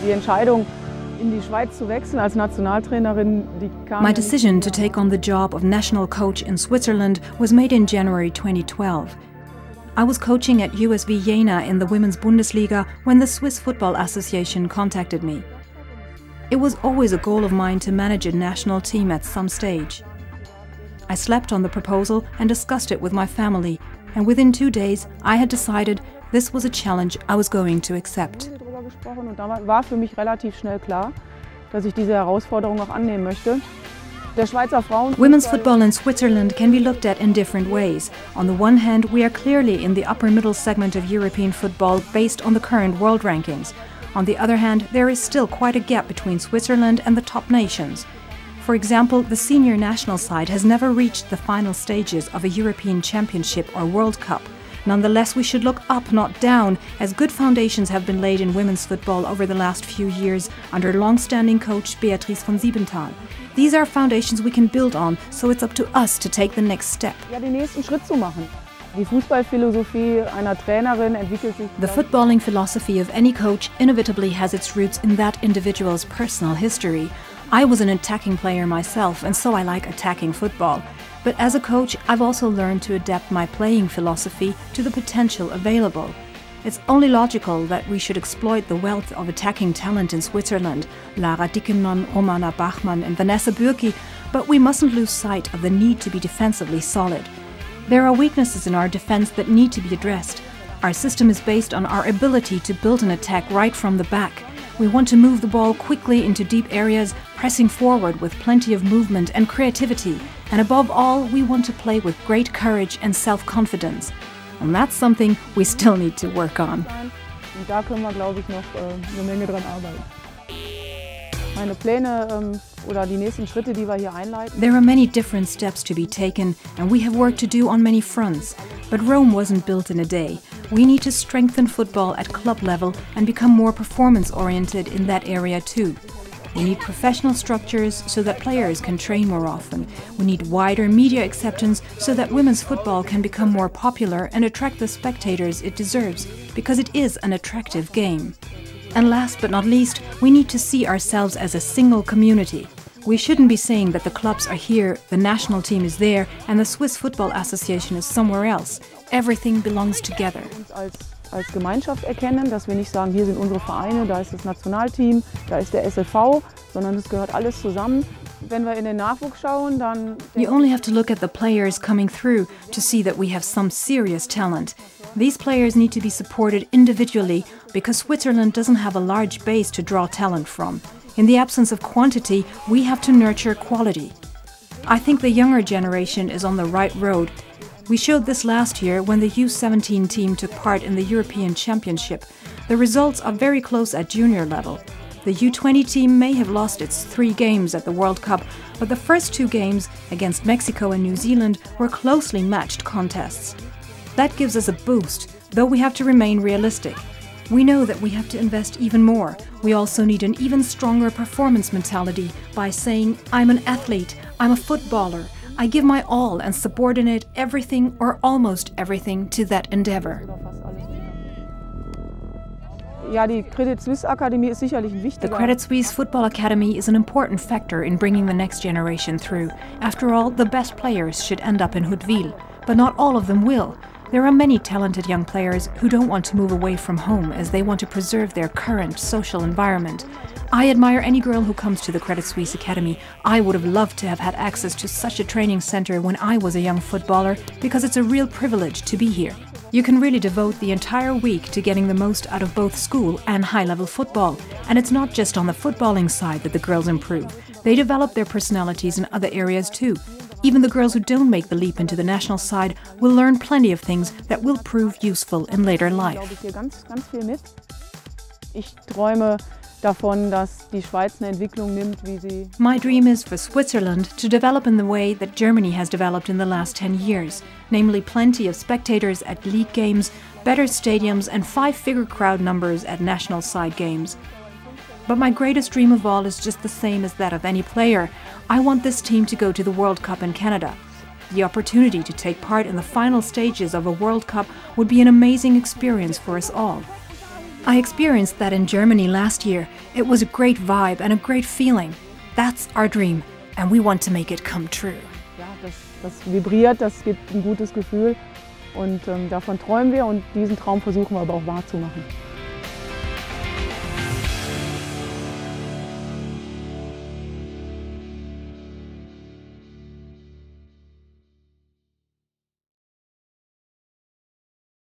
Die Entscheidung, in die Schweiz zu wechseln als Nationaltrainerin, die kam. My decision to take on the job of national coach in Switzerland was made in January 2012. I was coaching at USV Jena in the Women's Bundesliga when the Swiss Football Association contacted me. It was always a goal of mine to manage a national team at some stage. I slept on the proposal and discussed it with my family, and within 2 days I had decided this was a challenge I was going to accept. Und da war für mich relativ schnell klar, dass ich diese Herausforderung auch annehmen möchte. Der Schweizer Women's football in Switzerland can be looked at in different ways. On the one hand, we are clearly in the upper middle segment of European football based on the current world rankings. On the other hand, there is still quite a gap between Switzerland and the top nations. For example, the senior national side has never reached the final stages of a European Championship or World Cup. Nonetheless, we should look up, not down, as good foundations have been laid in women's football over the last few years under long-standing coach Beatrice von Siebenthal. These are foundations we can build on, so it's up to us to take the next step. Ja, den nächsten Schritt zu machen. Die Fußballphilosophie einer Trainerin entwickelt sich. The footballing philosophy of any coach inevitably has its roots in that individual's personal history. I was an attacking player myself, and so I like attacking football. But as a coach, I've also learned to adapt my playing philosophy to the potential available. It's only logical that we should exploit the wealth of attacking talent in Switzerland, Lara Dickenmann, Romana Bachmann and Vanessa Bürki, but we mustn't lose sight of the need to be defensively solid. There are weaknesses in our defense that need to be addressed. Our system is based on our ability to build an attack right from the back. We want to move the ball quickly into deep areas, pressing forward with plenty of movement and creativity. And above all, we want to play with great courage and self-confidence. And that's something we still need to work on. Und da können wir, glaube ich, noch eine Menge dran arbeiten. Meine Pläne oder die nächsten Schritte, die wir hier einleiten. There are many different steps to be taken, and we have work to do on many fronts. But Rome wasn't built in a day. We need to strengthen football at club level and become more performance-oriented in that area too. We need professional structures so that players can train more often. We need wider media acceptance so that women's football can become more popular and attract the spectators it deserves, because it is an attractive game. And last but not least, we need to see ourselves as a single community. We shouldn't be saying that the clubs are here, the national team is there, and the Swiss Football Association is somewhere else. Everything belongs together. Als Gemeinschaft erkennen, dass wir nicht sagen, hier sind unsere Vereine, da ist das Nationalteam, da ist der SLV, sondern es gehört alles zusammen. Wenn wir in den Nachwuchs schauen, dann... You only have to look at the players coming through to see that we have some serious talent. These players need to be supported individually because Switzerland doesn't have a large base to draw talent from. In the absence of quantity, we have to nurture quality. I think the younger generation is on the right road. We showed this last year when the U17 team took part in the European Championship. The results are very close at junior level. The U20 team may have lost its 3 games at the World Cup, but the first 2 games against Mexico and New Zealand were closely matched contests. That gives us a boost, though we have to remain realistic. We know that we have to invest even more. We also need an even stronger performance mentality by saying, I'm an athlete, I'm a footballer. I give my all and subordinate everything or almost everything to that endeavor. Ja, die Credit Suisse Academy ist sicherlich ein The wichtiger. Credit Suisse Football Academy is an important factor in bringing the next generation through. After all, the best players should end up in Huttwil, but not all of them will. There are many talented young players who don't want to move away from home as they want to preserve their current social environment. I admire any girl who comes to the Credit Suisse Academy. I would have loved to have had access to such a training center when I was a young footballer, because it's a real privilege to be here. You can really devote the entire week to getting the most out of both school and high-level football. And it's not just on the footballing side that the girls improve. They develop their personalities in other areas too. Even the girls who don't make the leap into the national side will learn plenty of things that will prove useful in later life. Glaube ich hier ganz viel mit. Ich träume davon, dass die Schweiz eine Entwicklung nimmt, wie sie... My dream is for Switzerland to develop in the way that Germany has developed in the last 10 years, namely plenty of spectators at league games, better stadiums and 5-figure crowd numbers at national side games. But my greatest dream of all is just the same as that of any player. I want this team to go to the World Cup in Canada. The opportunity to take part in the final stages of a World Cup would be an amazing experience for us all. I experienced that in Germany last year. It was a great vibe and a great feeling. That's our dream, and we want to make it come true. Ja, das vibriert, das gibt ein gutes Gefühl und davon träumen wir und diesen Traum versuchen wir aber auch wahrzumachen.